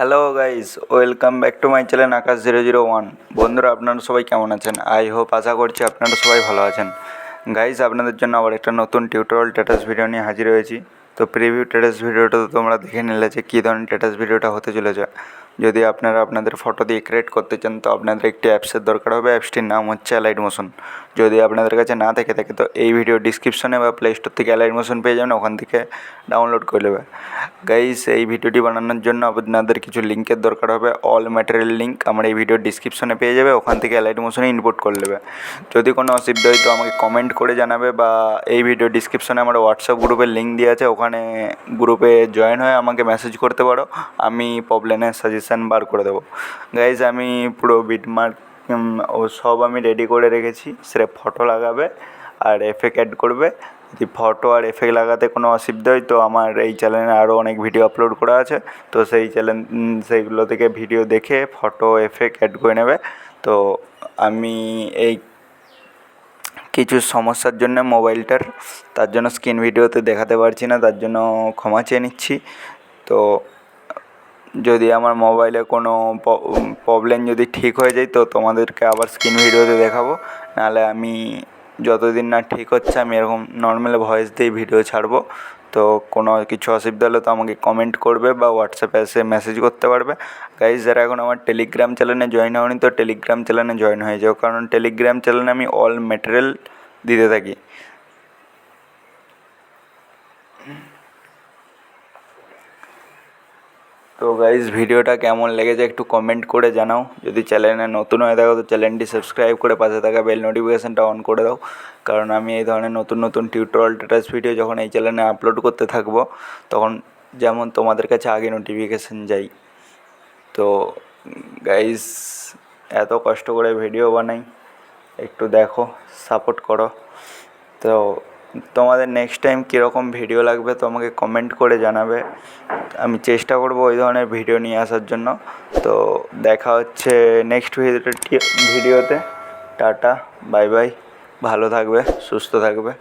Hello guys, welcome back to my channel Akash 001। বন্ধুরা, আপনারা সবাই কেমন আছেন? আই হোপ, আশা করছি আপনারা সবাই ভালো আছেন। গাইস, আপনাদের জন্য আবার একটা নতুন টিউটোরিয়াল স্ট্যাটাস ভিডিও নিয়ে হাজির হয়েছি। তো প্রিভিউ স্ট্যাটাস ভিডিওটা তো তোমরা দেখে নিলে যে কী ধরনের স্ট্যাটাস ভিডিওটা হতে চলেছে। যদি আপনারা আপনাদের ফটো দিয়ে ক্রিয়েট করতে চান তো আপনাদের একটি অ্যাপসের দরকার হবে। অ্যাপসটির নাম হচ্ছে অ্যালাইড মোশন। যদি আপনাদের কাছে না থেকে থাকে তো এই ভিডিও ডিসক্রিপশনে বা প্লে স্টোর থেকে অ্যালাইড মোশন পেয়ে যাবেন, ওখান থেকে ডাউনলোড করে নেবে। গাইস, এই ভিডিওটি বানানোর জন্য আপনাদের কিছু লিঙ্কের দরকার হবে। অল ম্যাটেরিয়াল লিঙ্ক আমার এই ভিডিওর ডিসক্রিপশনে পেয়ে যাবে, ওখান থেকে অ্যালাইড মোশনে ইনপুট করে নেবে। যদি কোনো অসুবিধা হয় তো আমাকে কমেন্ট করে জানাবে, বা এই ভিডিও ডিসক্রিপশনে আমার হোয়াটসঅ্যাপ গ্রুপের লিঙ্ক দেওয়া আছে, ওখানে গ্রুপে জয়েন হয়ে আমাকে মেসেজ করতে পারো। আমি প্রবলেমের সাজেশান বার করে দেবো। গাইজ, আমি পুরো বিটমার্ক ও সব আমি রেডি করে রেখেছি। সেটা ফটো লাগাবে আর এফেক্ট অ্যাড করবে। যদি ফটো আর এফেক্ট লাগাতে কোনো অসুবিধা হয় তো আমার এই চ্যানেলে আরও অনেক ভিডিও আপলোড করা আছে। তো সেইগুলো থেকে ভিডিও দেখে ফটো এফেক্ট অ্যাড করে নেবে। তো আমি এই কিছু সমস্যার জন্য মোবাইলটার, তার জন্য স্ক্রিন ভিডিওতে দেখাতে পারছি না, তার জন্য ক্ষমা চেয়ে নিচ্ছি। তো যদি আমার মোবাইলে কোনো প্রবলেম যদি ঠিক হয়ে যায় তো তোমাদেরকে আবার স্ক্রিন ভিডিওতে দেখাবো। নাহলে আমি যতদিন না ঠিক হচ্ছে আমি এরকম নর্মাল ভয়েস দিয়ে ভিডিও ছাড়বো। তো কোনো কিছু অসুবিধা হলে তো আমাকে কমেন্ট করবে বা হোয়াটসঅ্যাপে এসে মেসেজ করতে পারবে। গাইজ, যারা এখন আমার টেলিগ্রাম চ্যানেলে জয়েন হয়নি তো টেলিগ্রাম চ্যানেলে জয়েন হয়ে যাও, কারণ টেলিগ্রাম চ্যানেলে আমি অল ম্যাটেরিয়াল দিতে থাকি। তো গাইজ, ভিডিওটা কেমন লেগেছে একটু কমেন্ট করে জানাও। যদি চ্যানেলে নতুন হয়ে থাকো তো চ্যানেলটি সাবস্ক্রাইব করে পাশে থাকা বেল নোটিফিকেশানটা অন করে দাও, কারণ আমি এই ধরনের নতুন নতুন টিউটোরিয়াল স্ট্যাটাস ভিডিও যখন এই চ্যানেলে আপলোড করতে থাকবো তখন যেমন তোমাদের কাছে আগে নোটিফিকেশান যাই। তো গাইজ, এত কষ্ট করে ভিডিও বানাই, একটু দেখো, সাপোর্ট করো। তো তোমাদের নেক্সট টাইম কীরকম ভিডিও লাগবে তো আমাকে কমেন্ট করে জানাবে। আমি চেষ্টা করব ওই ধরনের ভিডিও নিয়ে আসার জন্য। তো দেখা হচ্ছে নেক্সট ভিডিওতে। টাটা, বাই বাই, ভালো থাকবে, সুস্থ থাকবে।